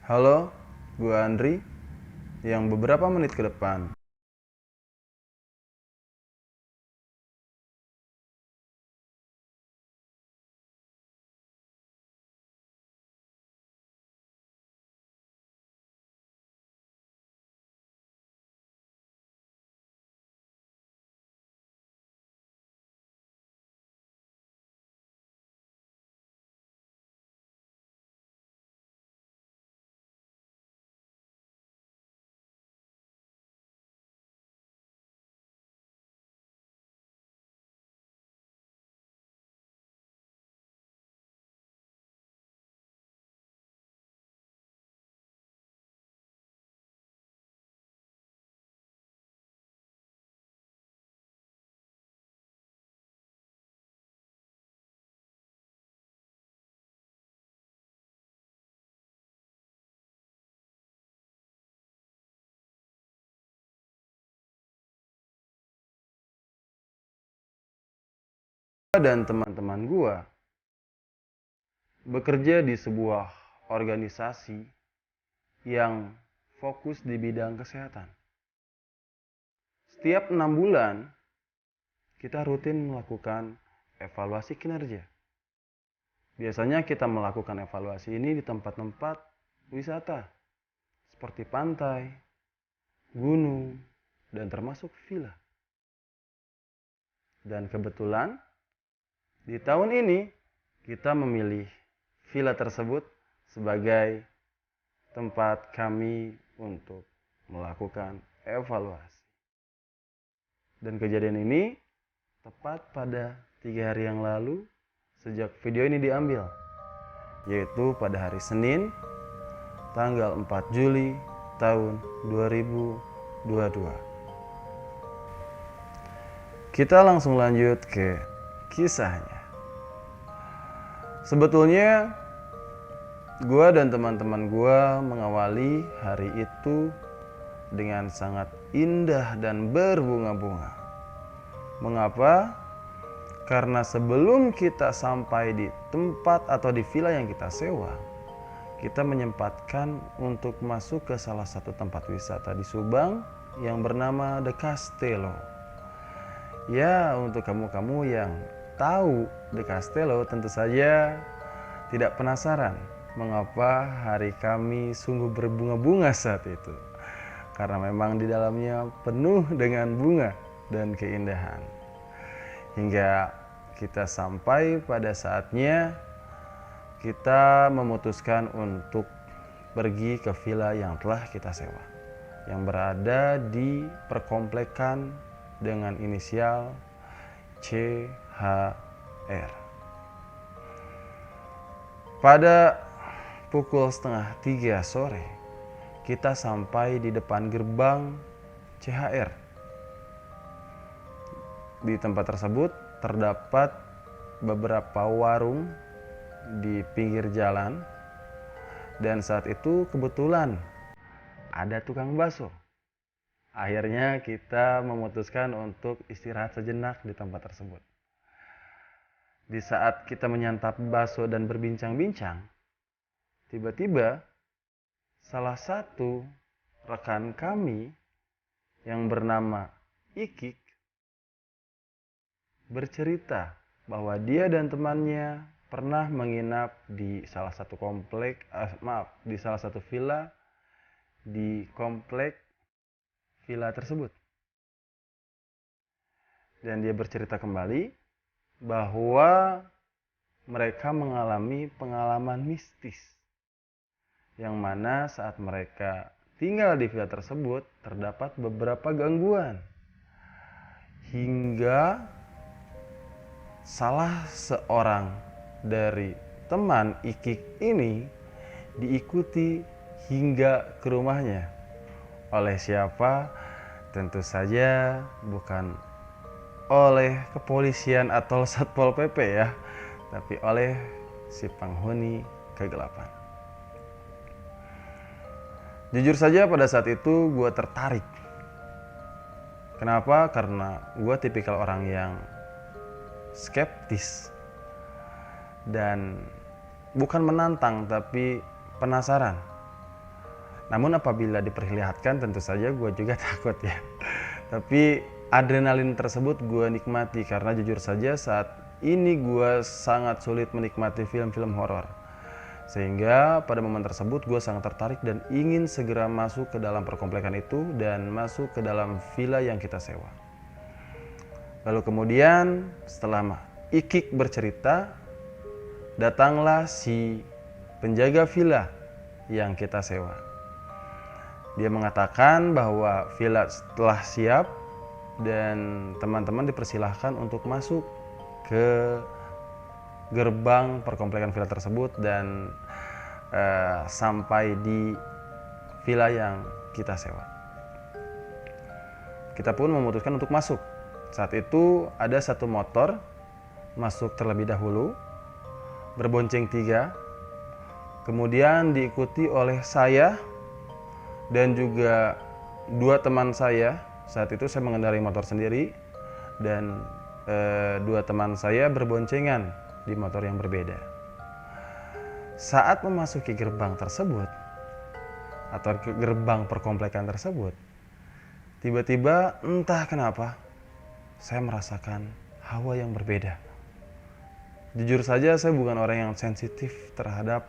Halo, gue Andri, yang beberapa menit ke depan dan teman-teman gue bekerja di sebuah organisasi yang fokus di bidang kesehatan. Setiap 6 bulan, kita rutin melakukan evaluasi kinerja. Biasanya kita melakukan evaluasi ini di tempat-tempat wisata, seperti pantai, gunung, dan termasuk villa. Dan kebetulan, di tahun ini, kita memilih villa tersebut sebagai tempat kami untuk melakukan evaluasi. Dan kejadian ini tepat pada 3 hari yang lalu sejak video ini diambil, yaitu pada hari Senin tanggal 4 Juli tahun 2022. Kita langsung lanjut ke kisahnya. Sebetulnya gue dan teman-teman gue mengawali hari itu dengan sangat indah dan berbunga-bunga. Mengapa? Karena sebelum kita sampai di tempat atau di villa yang kita sewa, kita menyempatkan untuk masuk ke salah satu tempat wisata di Subang yang bernama The Castello. Ya, untuk kamu-kamu yang tahu The Castello tentu saja tidak penasaran mengapa hari kami sungguh berbunga-bunga saat itu. Karena memang di dalamnya penuh dengan bunga dan keindahan. Hingga kita sampai pada saatnya kita memutuskan untuk pergi ke villa yang telah kita sewa, yang berada di perkomplekan dengan inisial CHR. Pada pukul 2:30 sore, kita sampai di depan gerbang CHR. Di tempat tersebut terdapat beberapa warung di pinggir jalan, dan saat itu kebetulan ada tukang bakso. Akhirnya kita memutuskan untuk istirahat sejenak di tempat tersebut. Di saat kita menyantap bakso dan berbincang-bincang, tiba-tiba salah satu rekan kami yang bernama Ikik bercerita bahwa dia dan temannya pernah menginap di salah satu di salah satu villa di komplek villa tersebut. Dan dia bercerita kembali bahwa mereka mengalami pengalaman mistis, yang mana saat mereka tinggal di villa tersebut terdapat beberapa gangguan. Hingga salah seorang dari teman Ikik ini diikuti hingga ke rumahnya. Oleh siapa? Tentu saja bukan oleh kepolisian atau Satpol PP ya, tapi oleh si penghuni kegelapan. Jujur saja pada saat itu gue tertarik. Kenapa? Karena gue tipikal orang yang skeptis dan bukan menantang tapi penasaran. Namun apabila diperlihatkan tentu saja gue juga takut ya. Tapi adrenalin tersebut gue nikmati karena jujur saja saat ini gue sangat sulit menikmati film-film horor. Sehingga pada momen tersebut gue sangat tertarik dan ingin segera masuk ke dalam perkomplekan itu dan masuk ke dalam villa yang kita sewa. Lalu kemudian setelah Ikik bercerita, datanglah si penjaga villa yang kita sewa. Dia mengatakan bahwa villa telah siap dan teman-teman dipersilahkan untuk masuk ke gerbang perkomplekan villa tersebut dan sampai di villa yang kita sewa. Kita pun memutuskan untuk masuk. Saat itu ada satu motor masuk terlebih dahulu, berbonceng 3, kemudian diikuti oleh saya dan juga 2 teman saya. Saat itu saya mengendarai motor sendiri dan 2 teman saya berboncengan di motor yang berbeda. Saat memasuki gerbang tersebut atau gerbang perkomplekan tersebut, tiba-tiba entah kenapa saya merasakan hawa yang berbeda. Jujur saja saya bukan orang yang sensitif terhadap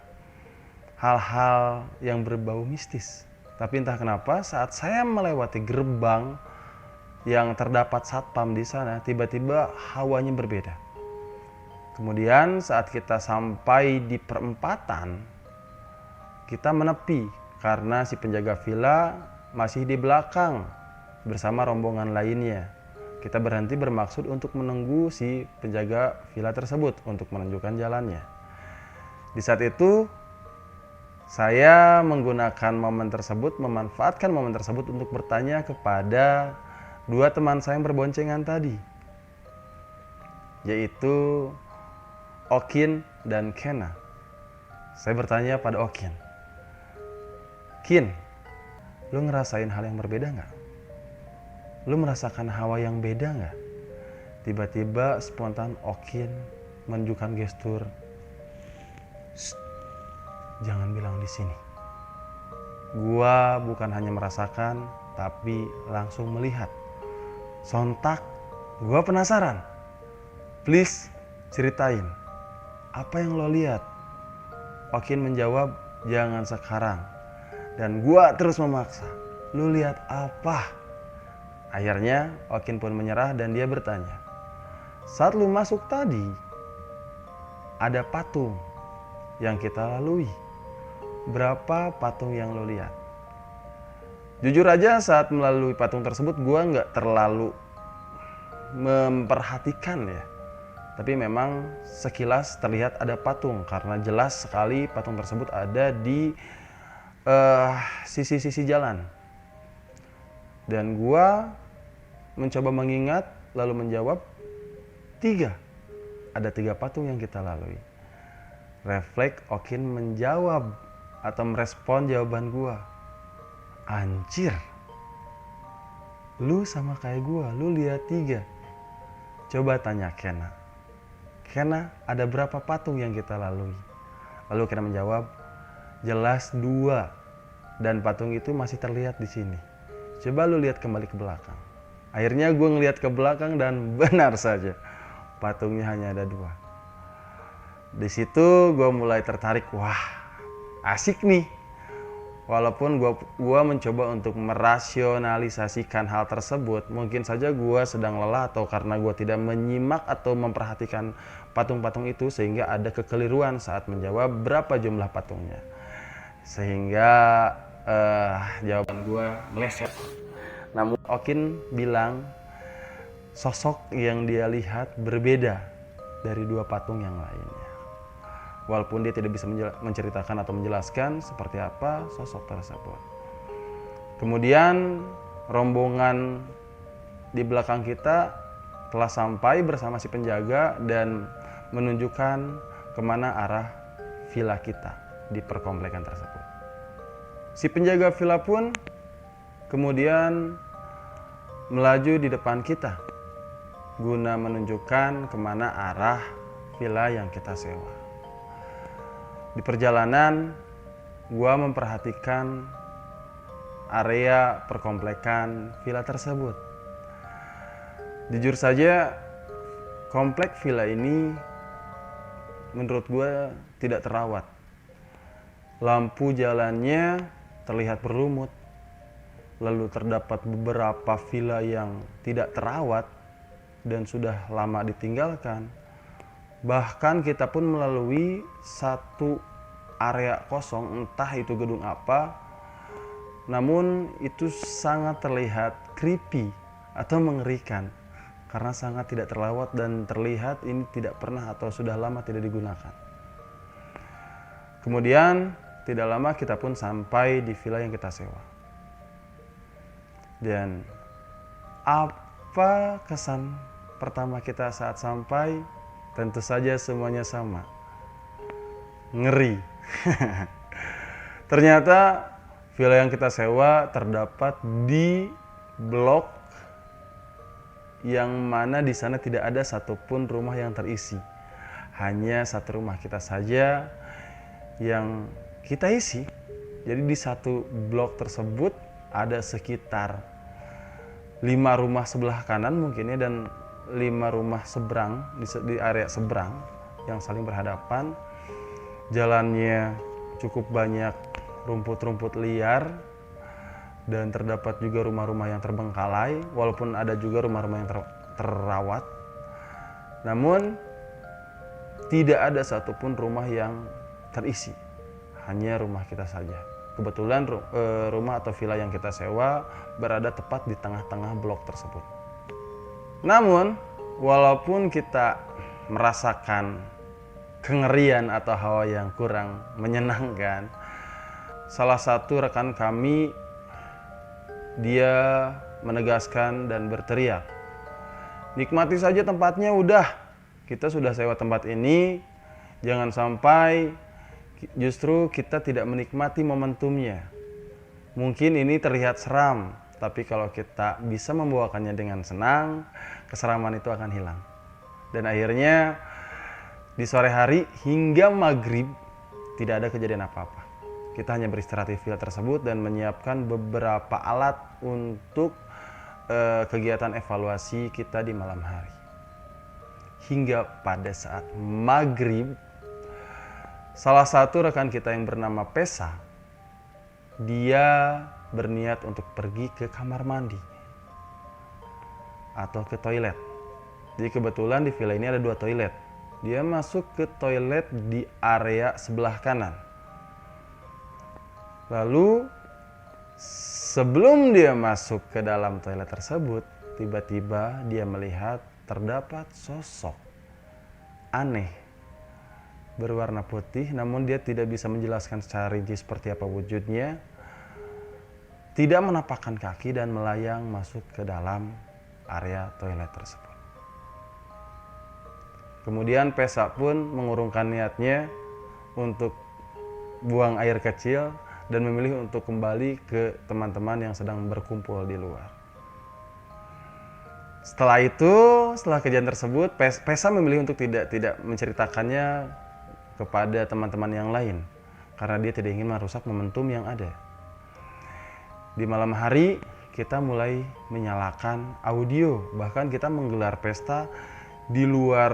hal-hal yang berbau mistis. Tapi entah kenapa saat saya melewati gerbang yang terdapat satpam di sana, tiba-tiba hawanya berbeda. Kemudian saat kita sampai di perempatan, kita menepi karena si penjaga villa masih di belakang bersama rombongan lainnya. Kita berhenti bermaksud untuk menunggu si penjaga villa tersebut untuk menunjukkan jalannya. Di saat itu saya menggunakan momen tersebut, memanfaatkan momen tersebut untuk bertanya kepada 2 teman saya yang berboncengan tadi, yaitu Okin dan Kena. Saya bertanya pada Okin, "Kin, lu ngerasain hal yang berbeda nggak? Lu merasakan hawa yang beda nggak?" Tiba-tiba spontan Okin menunjukkan gestur, "Jangan bilang di sini." Gua bukan hanya merasakan, tapi langsung melihat. Sontak, gua penasaran. "Please, ceritain. Apa yang lo lihat?" Okin menjawab, "Jangan sekarang." Dan gua terus memaksa, "Lu lihat apa?" Akhirnya Okin pun menyerah dan dia bertanya, "Saat lu masuk tadi, ada patung yang kita lalui. Berapa patung yang lu lihat?" Jujur aja saat melalui patung tersebut gue nggak terlalu memperhatikan ya. Tapi memang sekilas terlihat ada patung karena jelas sekali patung tersebut ada di sisi-sisi jalan. Dan gue mencoba mengingat lalu menjawab 3. Ada 3 patung yang kita lalui. Refleks Okin menjawab atau merespon jawaban gue, "Anjir, lu sama kayak gue, lu lihat 3. Coba tanya Kena. Kena, ada berapa patung yang kita lalui?" Lalu Kena menjawab, "Jelas 2. Dan patung itu masih terlihat di sini. Coba lu lihat kembali ke belakang." Akhirnya gue ngeliat ke belakang dan benar saja patungnya hanya ada 2. Di situ gue mulai tertarik, wah asik nih. Walaupun gue mencoba untuk merasionalisasikan hal tersebut, mungkin saja gue sedang lelah atau karena gue tidak menyimak atau memperhatikan patung-patung itu sehingga ada kekeliruan saat menjawab berapa jumlah patungnya. Sehingga jawaban gue meleset. Namun Okin bilang sosok yang dia lihat berbeda dari 2 patung yang lainnya. Walaupun dia tidak bisa menceritakan atau menjelaskan seperti apa sosok tersebut. Kemudian rombongan di belakang kita telah sampai bersama si penjaga dan menunjukkan kemana arah villa kita di perkomplekan tersebut. Si penjaga villa pun kemudian melaju di depan kita guna menunjukkan kemana arah villa yang kita sewa. Di perjalanan, gua memperhatikan area perkomplekan villa tersebut. Jujur saja, komplek villa ini menurut gue tidak terawat. Lampu jalannya terlihat berlumut. Lalu terdapat beberapa villa yang tidak terawat dan sudah lama ditinggalkan. Bahkan kita pun melalui satu area kosong, entah itu gedung apa, namun itu sangat terlihat creepy atau mengerikan karena sangat tidak terawat dan terlihat ini tidak pernah atau sudah lama tidak digunakan. Kemudian tidak lama kita pun sampai di villa yang kita sewa. Dan apa kesan pertama kita saat sampai? Tentu saja semuanya sama. Ngeri. Ternyata villa yang kita sewa terdapat di blok yang mana di sana tidak ada satupun rumah yang terisi. Hanya satu rumah kita saja yang kita isi. Jadi di satu blok tersebut ada sekitar 5 rumah sebelah kanan mungkin ya, dan 5 rumah seberang di area seberang yang saling berhadapan. Jalannya cukup banyak rumput-rumput liar dan terdapat juga rumah-rumah yang terbengkalai, walaupun ada juga rumah-rumah yang terawat. Namun tidak ada satupun rumah yang terisi, hanya rumah kita saja. Kebetulan rumah atau villa yang kita sewa berada tepat di tengah-tengah blok tersebut. Namun, walaupun kita merasakan kengerian atau hawa yang kurang menyenangkan, salah satu rekan kami dia menegaskan dan berteriak, "Nikmati saja tempatnya, udah. Kita sudah sewa tempat ini, jangan sampai justru kita tidak menikmati momentumnya. Mungkin ini terlihat seram, tapi kalau kita bisa membawakannya dengan senang, keseraman itu akan hilang." Dan akhirnya di sore hari hingga maghrib tidak ada kejadian apa-apa. Kita hanya beristirahat di villa tersebut dan menyiapkan beberapa alat untuk kegiatan evaluasi kita di malam hari. Hingga pada saat maghrib, salah satu rekan kita yang bernama Pesa, dia berniat untuk pergi ke kamar mandi atau ke toilet. Jadi kebetulan di villa ini ada 2 toilet. Dia masuk ke toilet di area sebelah kanan. Lalu sebelum dia masuk ke dalam toilet tersebut, tiba-tiba dia melihat terdapat sosok aneh berwarna putih, namun dia tidak bisa menjelaskan secara rinci seperti apa wujudnya. Tidak menapakkan kaki dan melayang masuk ke dalam area toilet tersebut. Kemudian Pesa pun mengurungkan niatnya untuk buang air kecil dan memilih untuk kembali ke teman-teman yang sedang berkumpul di luar. Setelah kejadian tersebut, Pesa memilih untuk tidak menceritakannya kepada teman-teman yang lain karena dia tidak ingin merusak momentum yang ada. Di malam hari kita mulai menyalakan audio, bahkan kita menggelar pesta di luar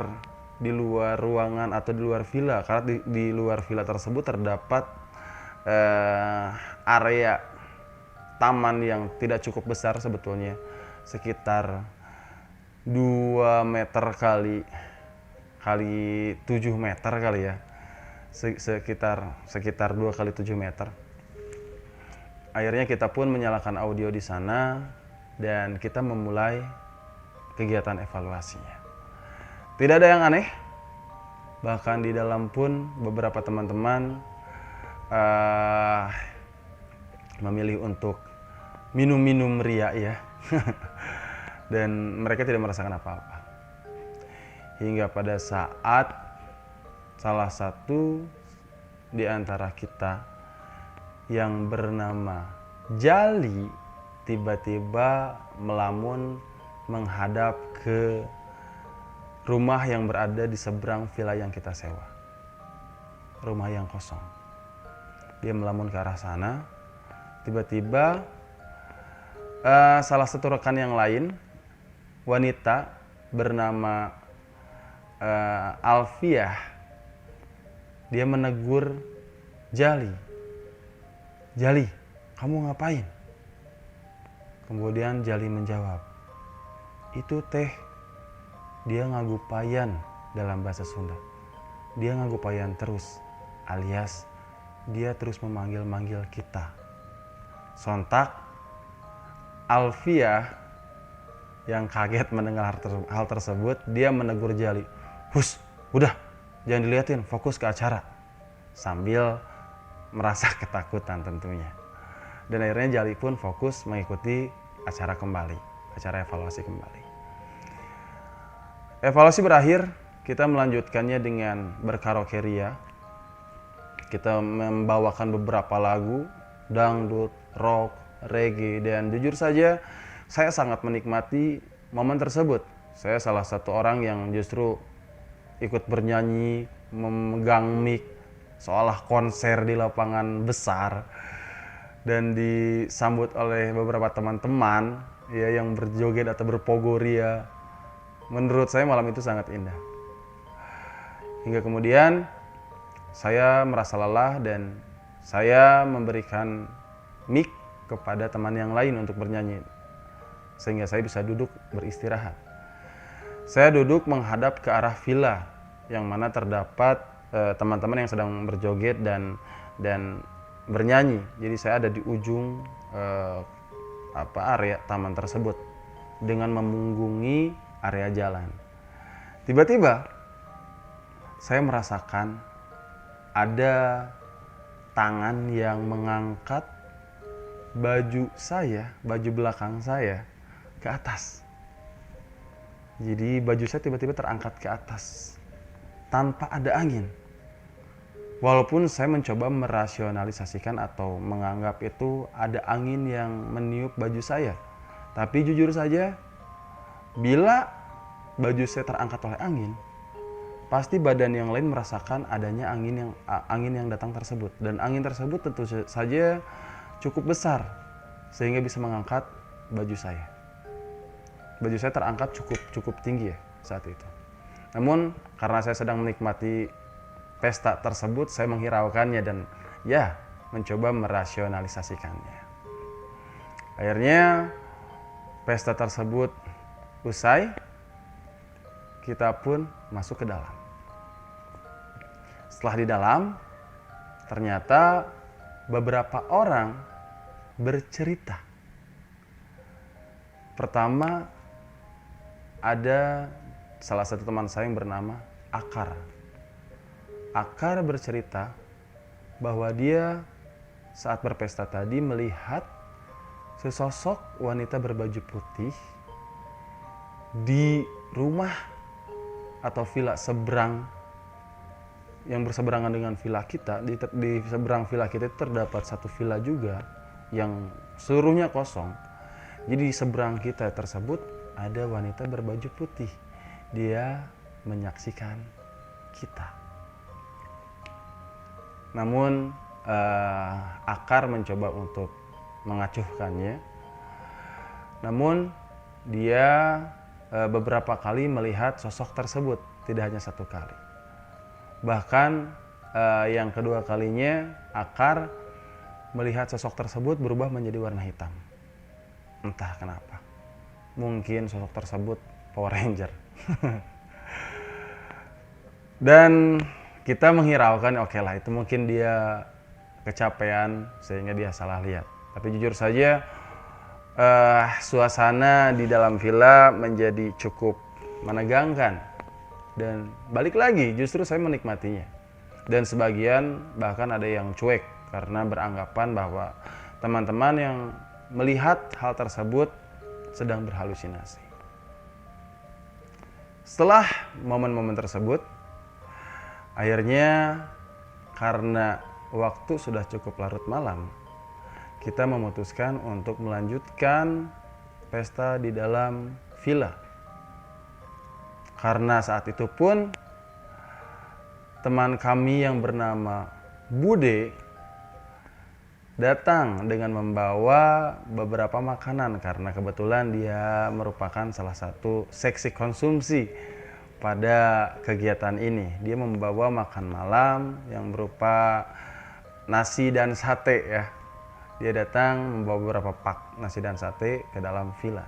ruangan atau di luar villa, karena di luar villa tersebut terdapat area taman yang tidak cukup besar sebetulnya, sekitar 2 meter kali 7 meter kali ya, sekitar 2 kali 7 meter. Akhirnya kita pun menyalakan audio di sana dan kita memulai kegiatan evaluasinya. Tidak ada yang aneh, bahkan di dalam pun beberapa teman-teman memilih untuk minum-minum ria ya, dan mereka tidak merasakan apa-apa. Hingga pada saat salah satu di antara kita yang bernama Jali tiba-tiba melamun menghadap ke rumah yang berada di seberang villa yang kita sewa. Rumah yang kosong. Dia melamun ke arah sana. Tiba-tiba salah satu rekan yang lain, wanita bernama Alfiah, dia menegur Jali. Jali, kamu ngapain? Kemudian Jali menjawab, itu teh, dia ngagupayan dalam bahasa Sunda. Dia ngagupayan terus, alias dia terus memanggil-manggil kita. Sontak Alfiah yang kaget mendengar hal tersebut, dia menegur Jali, "Hus, udah, jangan diliatin, fokus ke acara." Sambil merasa ketakutan tentunya. Dan akhirnya Jali pun fokus mengikuti acara kembali, acara evaluasi kembali. Evaluasi berakhir, kita melanjutkannya dengan berkaraoke ria. Kita membawakan beberapa lagu, dangdut, rock, reggae, dan jujur saja saya sangat menikmati momen tersebut. Saya salah satu orang yang justru ikut bernyanyi, memegang mic, seolah konser di lapangan besar, dan disambut oleh beberapa teman-teman ya yang berjoget atau berpogoria. Menurut saya malam itu sangat indah. Hingga kemudian saya merasa lelah dan saya memberikan mic kepada teman yang lain untuk bernyanyi, sehingga saya bisa duduk beristirahat. Saya duduk menghadap ke arah villa yang mana terdapat teman-teman yang sedang berjoget dan bernyanyi. Jadi saya ada di ujung area taman tersebut dengan memunggungi area jalan. Tiba-tiba saya merasakan ada tangan yang mengangkat baju saya, baju belakang saya ke atas. Jadi baju saya tiba-tiba terangkat ke atas tanpa ada angin. Walaupun saya mencoba merasionalisasikan atau menganggap itu ada angin yang meniup baju saya. Tapi jujur saja, bila baju saya terangkat oleh angin, pasti badan yang lain merasakan adanya angin yang datang tersebut. Dan angin tersebut tentu saja cukup besar sehingga bisa mengangkat baju saya. Baju saya terangkat cukup tinggi ya saat itu. Namun karena saya sedang menikmati pesta tersebut, saya menghiraukannya dan ya mencoba merasionalisasikannya. Akhirnya pesta tersebut usai, kita pun masuk ke dalam. Setelah di dalam, ternyata beberapa orang bercerita. Pertama, ada salah satu teman saya yang bernama Akar. Akar bercerita bahwa dia saat berpesta tadi melihat sesosok wanita berbaju putih di rumah atau villa seberang yang berseberangan dengan villa kita. Di seberang villa kita itu terdapat satu villa juga yang seluruhnya kosong. Jadi di seberang kita tersebut ada wanita berbaju putih. Dia menyaksikan kita. Namun Akar mencoba untuk mengacuhkannya. Namun dia beberapa kali melihat sosok tersebut, tidak hanya satu kali. Bahkan yang kedua kalinya Akar melihat sosok tersebut berubah menjadi warna hitam. Entah kenapa. Mungkin sosok tersebut Power Ranger. Dan kita menghiraukan, oke lah itu mungkin dia kecapean sehingga dia salah lihat. Tapi jujur saja suasana di dalam villa menjadi cukup menegangkan. Dan balik lagi, justru saya menikmatinya. Dan sebagian bahkan ada yang cuek karena beranggapan bahwa teman-teman yang melihat hal tersebut sedang berhalusinasi. Setelah momen-momen tersebut, akhirnya karena waktu sudah cukup larut malam, kita memutuskan untuk melanjutkan pesta di dalam villa. Karena saat itu pun teman kami yang bernama Bude datang dengan membawa beberapa makanan karena kebetulan dia merupakan salah satu seksi konsumsi pada kegiatan ini. Dia membawa makan malam yang berupa nasi dan sate ya. Dia datang membawa beberapa pak nasi dan sate ke dalam villa.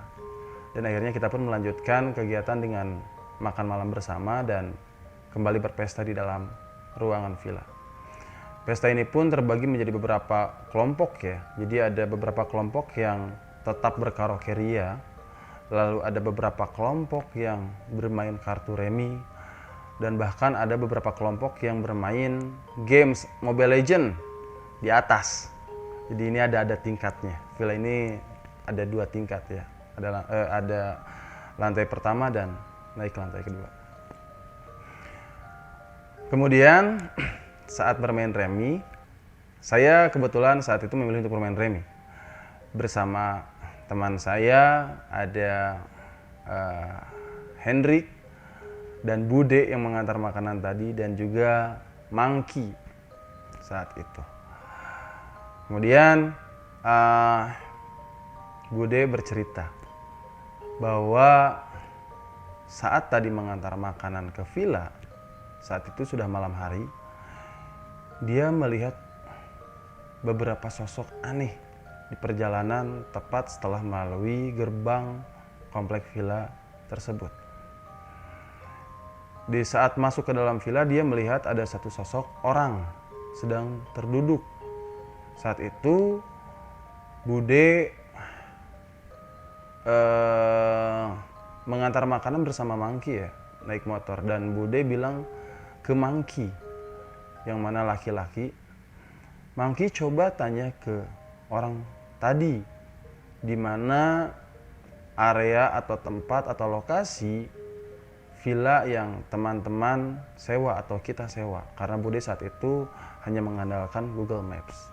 Dan akhirnya kita pun melanjutkan kegiatan dengan makan malam bersama dan kembali berpesta di dalam ruangan villa. Pesta ini pun terbagi menjadi beberapa kelompok ya. Jadi ada beberapa kelompok yang tetap berkaraoke ria, lalu ada beberapa kelompok yang bermain kartu remi, dan bahkan ada beberapa kelompok yang bermain games Mobile Legends di atas. Jadi ini ada tingkatnya. Villa ini ada 2 tingkat ya. Ada lantai pertama dan naik ke lantai kedua. Kemudian saat bermain remi, saya kebetulan saat itu memilih untuk bermain remi bersama teman saya, ada Hendrik dan Bude yang mengantar makanan tadi, dan juga Mangki saat itu. Kemudian Bude bercerita bahwa saat tadi mengantar makanan ke villa, saat itu sudah malam hari, dia melihat beberapa sosok aneh di perjalanan tepat setelah melalui gerbang komplek villa tersebut. Di saat masuk ke dalam villa, dia melihat ada satu sosok orang sedang terduduk. Saat itu Bude mengantar makanan bersama Mangki ya, naik motor, dan Bude bilang ke Mangki yang mana laki-laki, Mangki coba tanya ke orang tadi di mana area atau tempat atau lokasi villa yang teman-teman sewa atau kita sewa, karena Bude saat itu hanya mengandalkan Google Maps.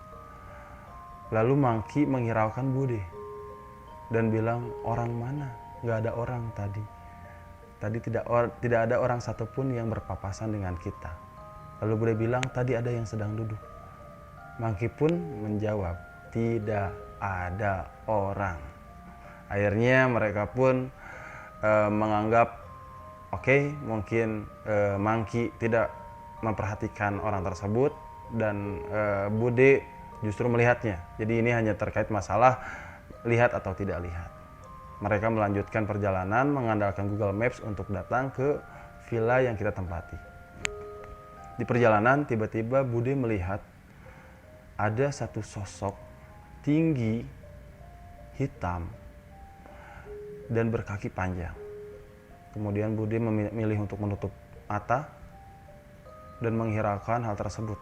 Lalu Mangki menghiraukan Bude dan bilang, orang mana? Gak ada orang tadi. Tadi tidak ada orang satupun yang berpapasan dengan kita. Lalu Bude bilang, tadi ada yang sedang duduk. Mangki pun menjawab, tidak ada orang. Akhirnya mereka pun menganggap, oke, mungkin Mangki tidak memperhatikan orang tersebut, dan Bude justru melihatnya. Jadi ini hanya terkait masalah lihat atau tidak lihat. Mereka melanjutkan perjalanan mengandalkan Google Maps untuk datang ke villa yang kita tempati. Di perjalanan tiba-tiba Bude melihat ada satu sosok tinggi, hitam, dan berkaki panjang. Kemudian Bude memilih untuk menutup mata dan menghiraukan hal tersebut.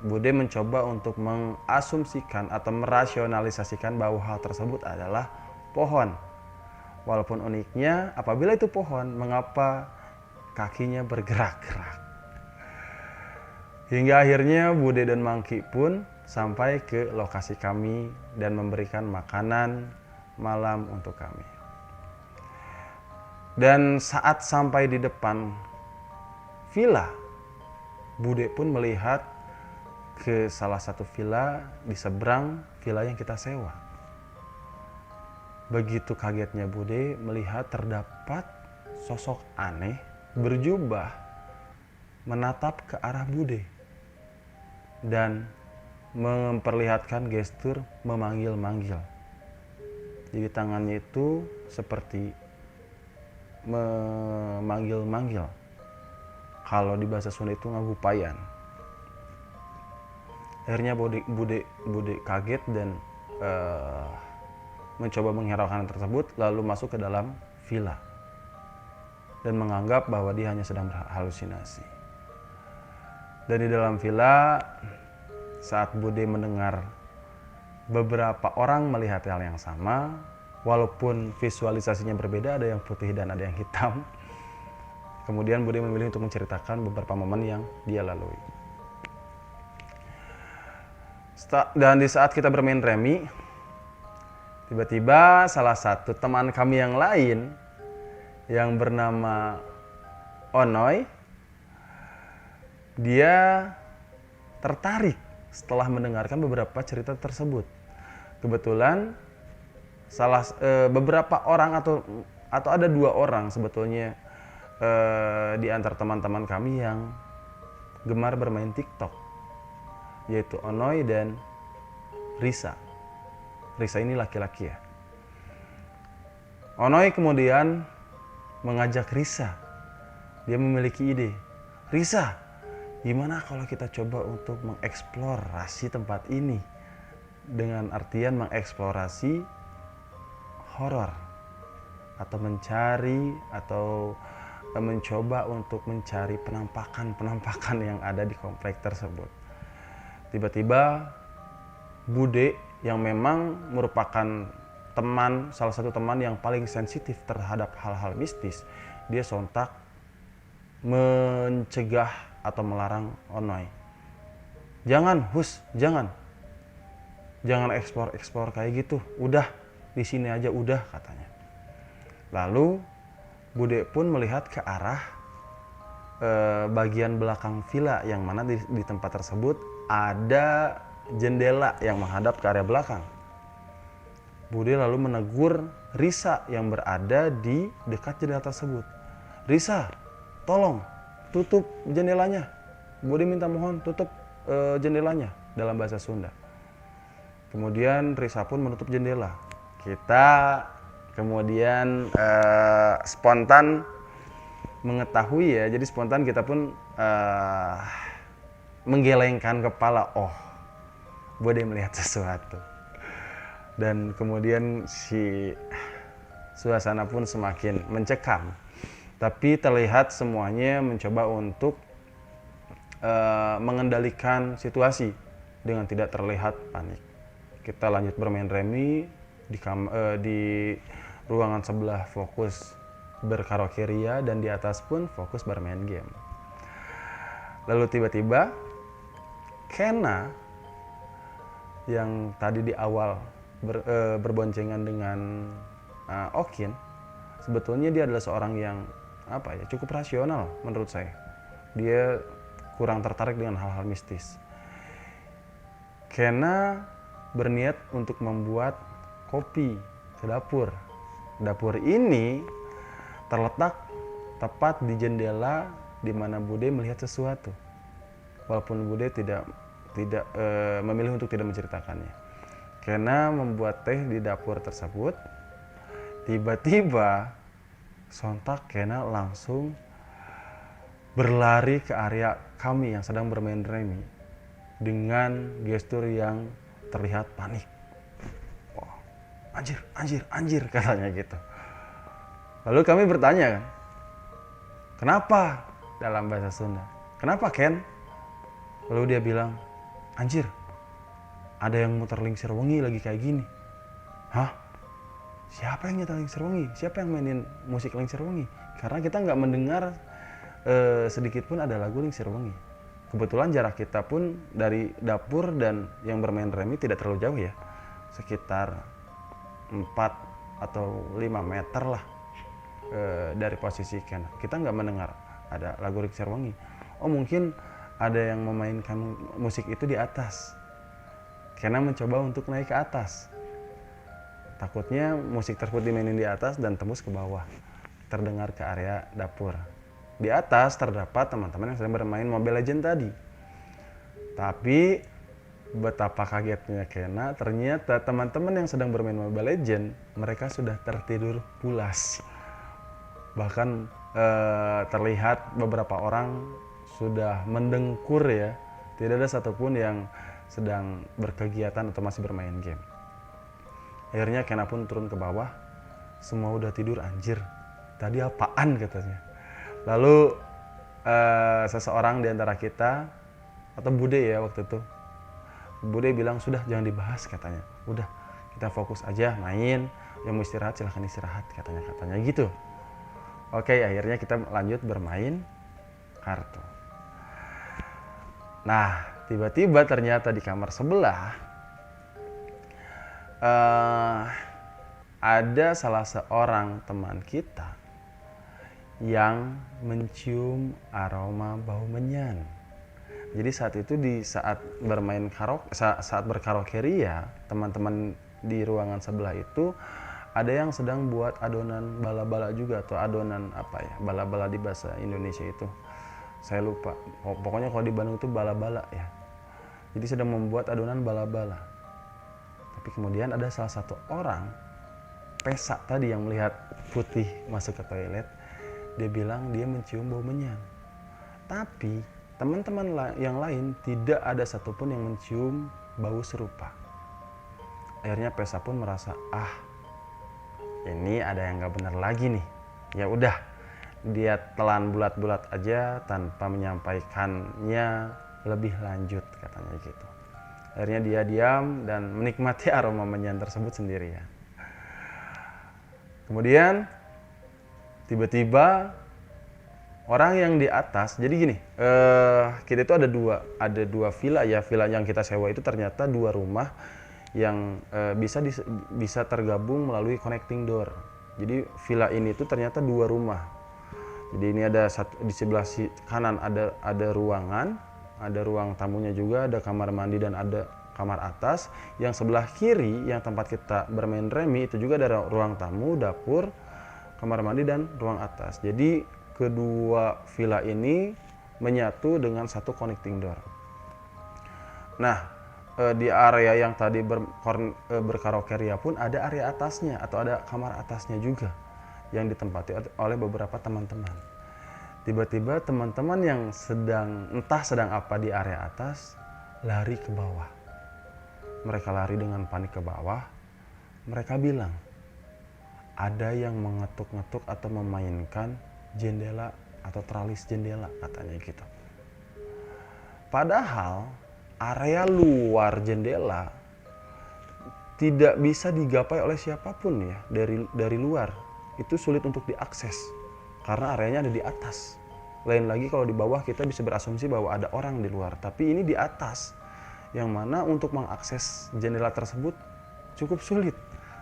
Bude mencoba untuk mengasumsikan atau merasionalisasikan bahwa hal tersebut adalah pohon. Walaupun uniknya, apabila itu pohon, mengapa kakinya bergerak-gerak? Hingga akhirnya Bude dan Mangki pun sampai ke lokasi kami dan memberikan makanan malam untuk kami. Dan saat sampai di depan villa, Bude pun melihat ke salah satu villa di seberang villa yang kita sewa. Begitu kagetnya Bude melihat terdapat sosok aneh berjubah menatap ke arah Bude dan memperlihatkan gestur memanggil-manggil. Jadi tangannya itu seperti memanggil-manggil. Kalau di bahasa Sunda itu ngagupayan. Akhirnya Bude kaget dan mencoba menghiraukan tersebut, lalu masuk ke dalam villa dan menganggap bahwa dia hanya sedang berhalusinasi. Dan di dalam villa, saat Bude mendengar beberapa orang melihat hal yang sama, walaupun visualisasinya berbeda, ada yang putih dan ada yang hitam. Kemudian Bude memilih untuk menceritakan beberapa momen yang dia lalui. Dan di saat kita bermain remi, tiba-tiba salah satu teman kami yang lain yang bernama Onoy, dia tertarik setelah mendengarkan beberapa cerita tersebut. Kebetulan beberapa orang atau ada 2 orang sebetulnya di antara teman-teman kami yang gemar bermain TikTok, yaitu Onoy dan Risa. Risa ini laki-laki ya. Onoy kemudian mengajak Risa. Dia memiliki ide. Risa, gimana kalau kita coba untuk mengeksplorasi tempat ini? Dengan artian mengeksplorasi horor atau mencari atau mencoba untuk mencari penampakan yang ada di komplek tersebut. Tiba-tiba Bude yang memang merupakan salah satu teman yang paling sensitif terhadap hal-hal mistis, dia sontak mencegah atau melarang Onoy. Jangan eksplor kayak gitu. Udah di sini aja udah, katanya. Lalu Bude pun melihat ke arah bagian belakang villa, yang mana di tempat tersebut ada jendela yang menghadap ke area belakang. Bude lalu menegur Risa yang berada di dekat jendela tersebut. Risa, tolong tutup jendelanya. Bude minta mohon tutup jendelanya dalam bahasa Sunda. Kemudian Risa pun menutup jendela. Kita kemudian spontan mengetahui ya, jadi spontan kita pun menggelengkan kepala. Oh, Bude melihat sesuatu. Dan kemudian si suasana pun semakin mencekam. Tapi terlihat semuanya mencoba untuk mengendalikan situasi dengan tidak terlihat panik. Kita lanjut bermain remi di ruangan sebelah, fokus berkaraoke ria, dan di atas pun fokus bermain game. Lalu tiba-tiba Kena yang tadi di awal berboncengan dengan Okin, sebetulnya dia adalah seorang yang cukup rasional menurut saya. Dia kurang tertarik dengan hal-hal mistis. Kena berniat untuk membuat kopi ke dapur. Dapur ini terletak tepat di jendela di mana Bude melihat sesuatu. Walaupun Bude tidak memilih untuk tidak menceritakannya. Kena membuat teh di dapur tersebut. Tiba-tiba sontak Kena langsung berlari ke area kami yang sedang bermain remi dengan gestur yang terlihat panik. Wah, anjir, katanya gitu. Lalu kami bertanya kan, kenapa? Dalam bahasa Sunda. Kenapa, Ken? Lalu dia bilang, anjir, ada yang muter Lingser Wengi lagi kayak gini. Hah? Siapa yang nyetel Lingser Wengi? Siapa yang mainin musik Lingser Wengi? Karena kita nggak mendengar sedikit pun ada lagu Lingser Wengi. Kebetulan jarak kita pun dari dapur dan yang bermain remi tidak terlalu jauh ya. Sekitar 4 atau 5 meter lah dari posisi Ken. Kita nggak mendengar ada lagu Lingser Wengi. Oh, mungkin ada yang memainkan musik itu di atas. Kena mencoba untuk naik ke atas. Takutnya musik tersebut dimainin di atas dan tembus ke bawah, terdengar ke area dapur. Di atas terdapat teman-teman yang sedang bermain Mobile Legends tadi. Tapi betapa kagetnya Kena, ternyata teman-teman yang sedang bermain Mobile Legends, mereka sudah tertidur pulas. Bahkan terlihat beberapa orang sudah mendengkur ya. Tidak ada satupun yang sedang berkegiatan atau masih bermain game. Akhirnya Kena pun turun ke bawah. Semua udah tidur, anjir. Tadi apaan, katanya. Lalu seseorang di antara kita, atau Bude ya waktu itu, Bude bilang, sudah jangan dibahas, katanya. Udah, kita fokus aja main. Yang mau istirahat silahkan istirahat, katanya gitu. Oke, akhirnya kita lanjut bermain kartu. Nah, tiba-tiba ternyata di kamar sebelah ada salah seorang teman kita yang mencium aroma bau menyan. Jadi saat itu di saat bermain karaoke, saat berkaraoke ria, teman-teman di ruangan sebelah itu ada yang sedang buat adonan bala-bala juga, atau adonan apa ya, bala-bala di bahasa Indonesia itu. Saya lupa. Pokoknya kalau di Bandung itu bala-bala ya. Jadi sedang membuat adonan bala-bala. Tapi kemudian ada salah satu orang pesa tadi yang melihat Putih masuk ke toilet, dia bilang dia mencium bau menyan. Tapi teman-teman yang lain tidak ada satupun yang mencium bau serupa. Akhirnya Pesa pun merasa, ini ada yang nggak benar lagi nih. Ya udah, dia telan bulat-bulat aja tanpa menyampaikannya lebih lanjut, katanya gitu. Akhirnya dia diam dan menikmati aroma menyan tersebut sendirian. Kemudian tiba-tiba orang yang di atas, jadi gini, kita itu ada dua villa ya. Villa yang kita sewa itu ternyata dua rumah yang bisa tergabung melalui connecting door. Jadi villa ini tuh ternyata dua rumah. Jadi ini ada di sebelah kanan ada ruangan, ada ruang tamunya juga, ada kamar mandi dan ada kamar atas. Yang sebelah kiri yang tempat kita bermain remi itu juga ada ruang tamu, dapur, kamar mandi dan ruang atas. Jadi kedua villa ini menyatu dengan satu connecting door. Nah, di area yang tadi berkaraoke ria pun ada area atasnya atau ada kamar atasnya juga yang ditempati oleh beberapa teman-teman. Tiba-tiba teman-teman yang entah sedang apa di area atas lari ke bawah. Mereka lari dengan panik ke bawah. Mereka bilang ada yang mengetuk-ngetuk atau memainkan jendela atau tralis jendela, katanya gitu. Padahal area luar jendela tidak bisa digapai oleh siapapun ya, dari luar. Itu sulit untuk diakses karena areanya ada di atas. Lain lagi kalau di bawah kita bisa berasumsi bahwa ada orang di luar, tapi ini di atas, yang mana untuk mengakses jendela tersebut cukup sulit.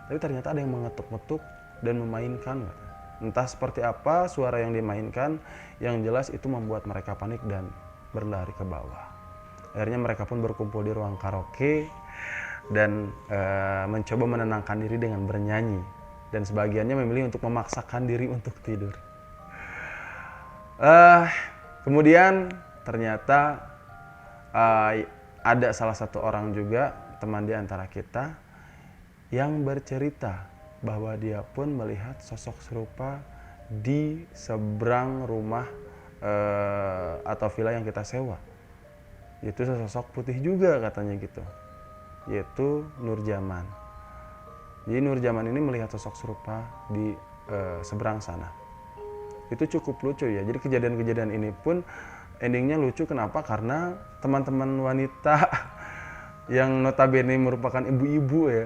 Tapi ternyata ada yang mengetuk-ngetuk dan memainkan. Entah seperti apa suara yang dimainkan, yang jelas itu membuat mereka panik dan berlari ke bawah. Akhirnya mereka pun berkumpul di ruang karaoke dan mencoba menenangkan diri dengan bernyanyi. Dan sebagiannya memilih untuk memaksakan diri untuk tidur. Kemudian ternyata ada salah satu orang juga, teman di antara kita, yang bercerita bahwa dia pun melihat sosok serupa di seberang rumah atau villa yang kita sewa. Itu sosok putih juga katanya gitu, yaitu Nurjaman. Jadi Nurjaman ini melihat sosok serupa di seberang sana. Itu cukup lucu ya. Jadi kejadian-kejadian ini pun endingnya lucu. Kenapa? Karena teman-teman wanita yang notabene merupakan ibu-ibu ya,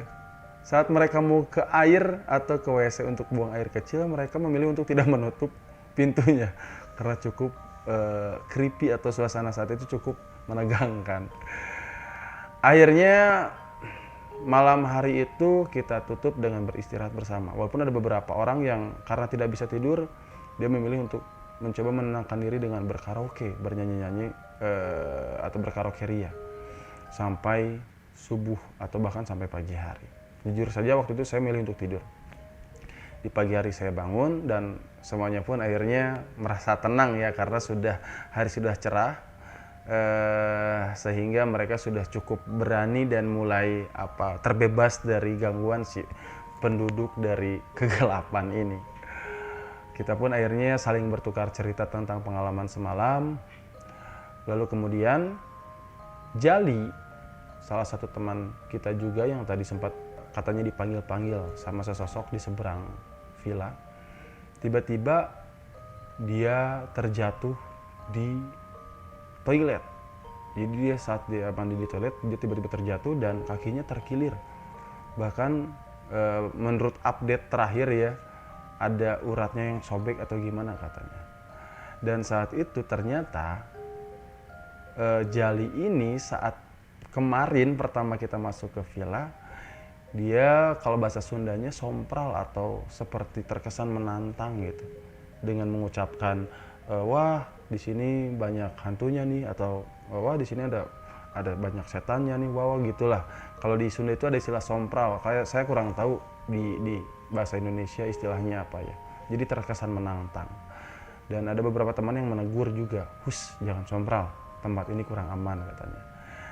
saat mereka mau ke air atau ke WC untuk buang air kecil, mereka memilih untuk tidak menutup pintunya karena cukup creepy, atau suasana saat itu cukup menegangkan. Akhirnya malam hari itu kita tutup dengan beristirahat bersama. Walaupun ada beberapa orang yang karena tidak bisa tidur, dia memilih untuk mencoba menenangkan diri dengan berkaraoke, bernyanyi-nyanyi atau berkaraoke ria sampai subuh atau bahkan sampai pagi hari. Jujur saja waktu itu saya milih untuk tidur. Di pagi hari saya bangun dan semuanya pun akhirnya merasa tenang ya, karena hari sudah cerah, sehingga mereka sudah cukup berani dan mulai terbebas dari gangguan si penduduk dari kegelapan ini. Kita pun akhirnya saling bertukar cerita tentang pengalaman semalam. Lalu kemudian Jali, salah satu teman kita juga yang tadi sempat katanya dipanggil-panggil sama sesosok di seberang villa, tiba-tiba dia terjatuh di toilet. Jadi dia saat dia mandi di toilet, dia tiba-tiba terjatuh dan kakinya terkilir. Bahkan menurut update terakhir ya, ada uratnya yang sobek atau gimana katanya. Dan saat itu ternyata Jali ini saat kemarin pertama kita masuk ke villa, dia kalau bahasa Sundanya sompral atau seperti terkesan menantang gitu, dengan mengucapkan wah di sini banyak hantunya nih, atau wah di sini ada banyak setannya nih, wah gitulah. Kalau di Sunda itu ada istilah sompral, kayak saya kurang tahu di bahasa Indonesia istilahnya apa ya. Jadi terkesan menantang. Dan ada beberapa teman yang menegur juga, jangan sompral, tempat ini kurang aman katanya.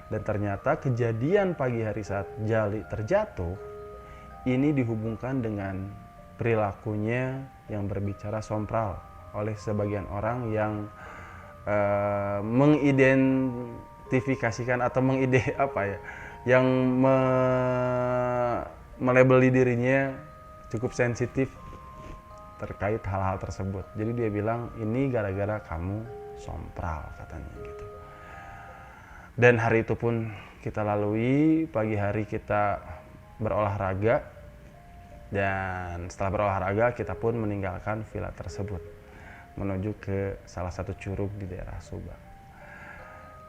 Dan ternyata kejadian pagi hari saat Jali terjatuh ini dihubungkan dengan perilakunya yang berbicara sompral oleh sebagian orang yang mengidentifikasikan atau yang melabeli dirinya cukup sensitif terkait hal-hal tersebut. Jadi dia bilang ini gara-gara kamu sompral katanya gitu. Dan hari itu pun kita lalui, pagi hari kita berolahraga, dan setelah berolahraga kita pun meninggalkan villa tersebut menuju ke salah satu curug di daerah Subang.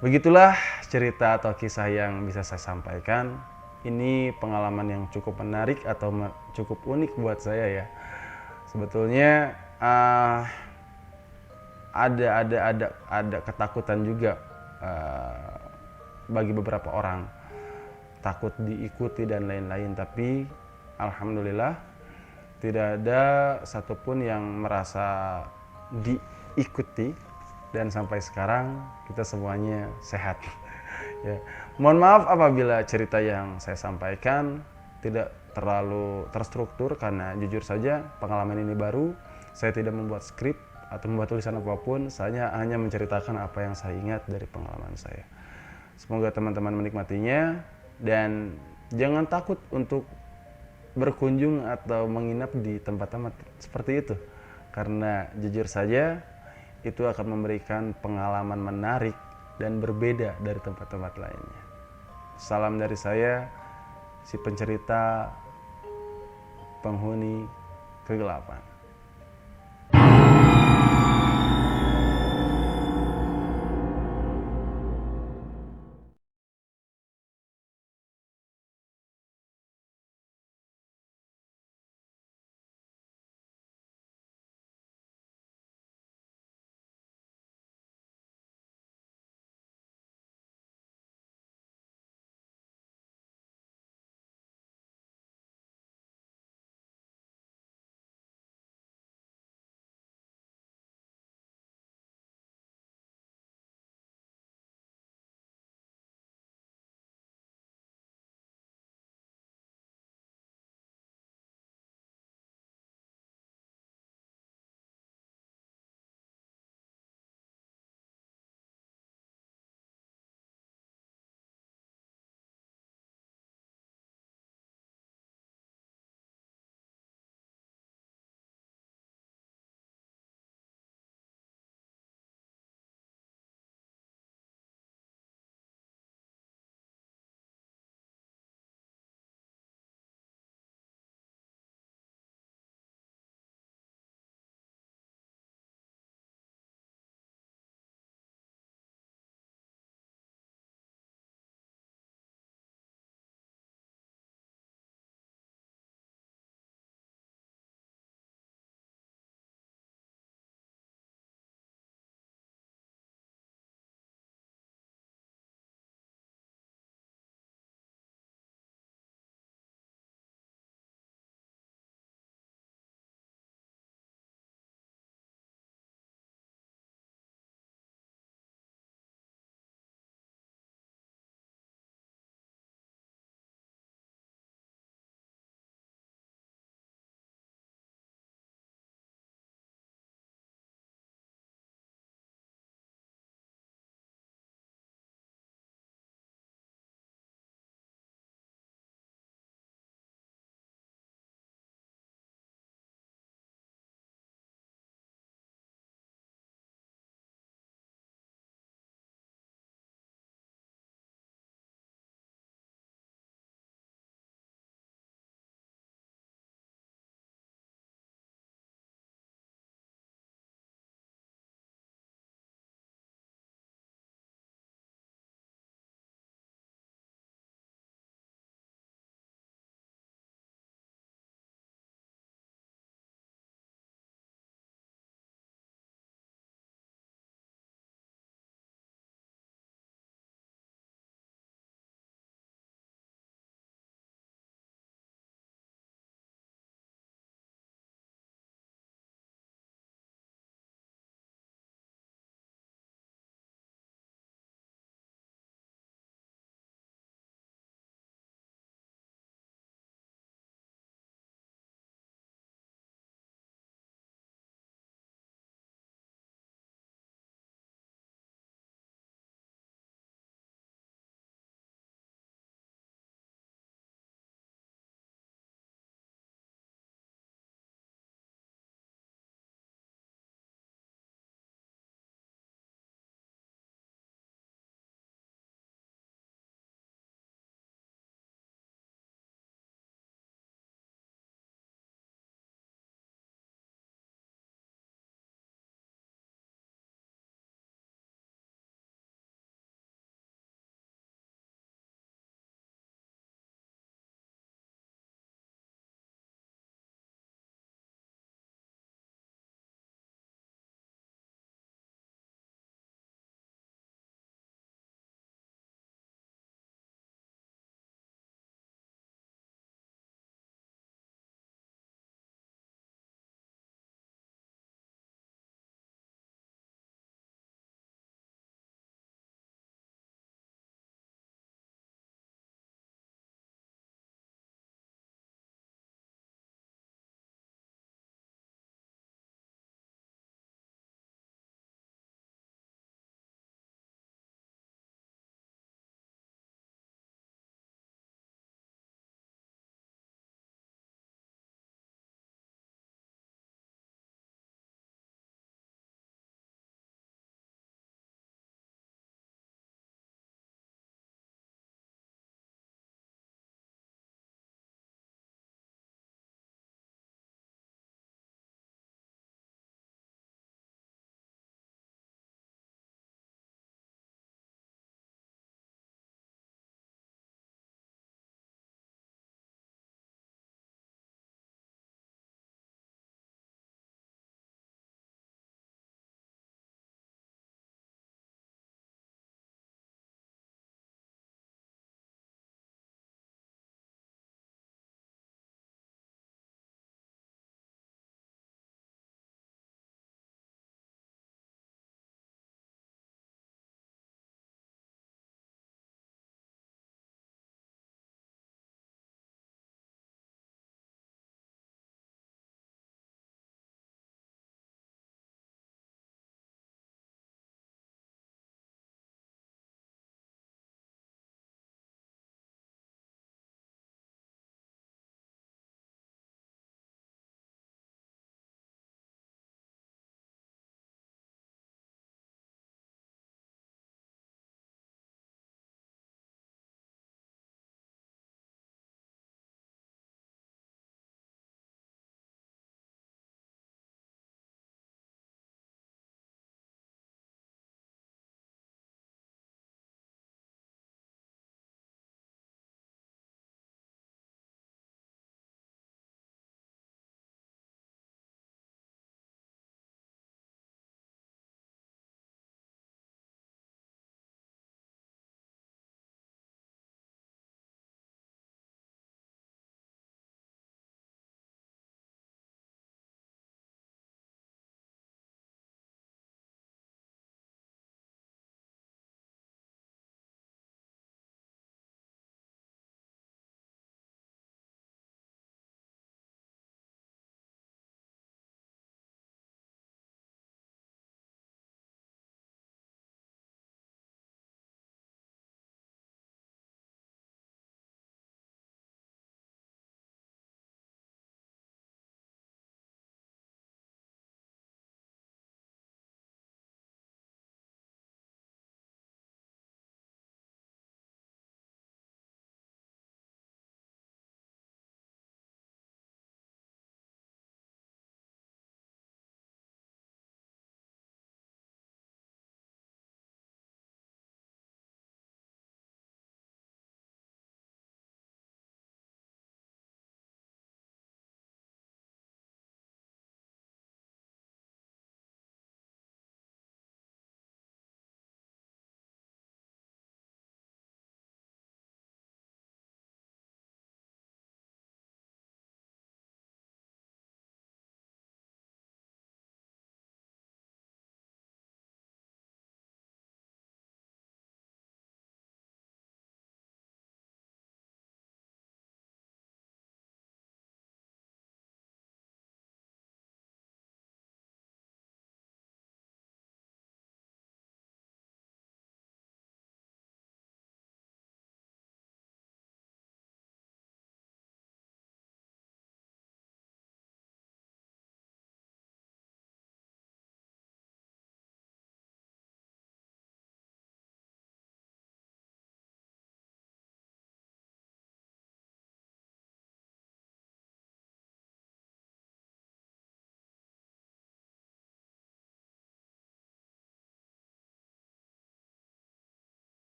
Begitulah cerita atau kisah yang bisa saya sampaikan. Ini pengalaman yang cukup menarik atau cukup unik buat saya ya. Sebetulnya ada ketakutan juga bagi beberapa orang, takut diikuti dan lain-lain, tapi alhamdulillah tidak ada satupun yang merasa diikuti dan sampai sekarang kita semuanya sehat. Ya. Mohon maaf apabila cerita yang saya sampaikan tidak terlalu terstruktur karena jujur saja pengalaman ini baru. Saya tidak membuat skrip atau membuat tulisan apapun, saya hanya menceritakan apa yang saya ingat dari pengalaman saya. Semoga teman-teman menikmatinya dan jangan takut untuk berkunjung atau menginap di tempat-tempat seperti itu. Karena jujur saja itu akan memberikan pengalaman menarik dan berbeda dari tempat-tempat lainnya. Salam dari saya, si pencerita penghuni kegelapan.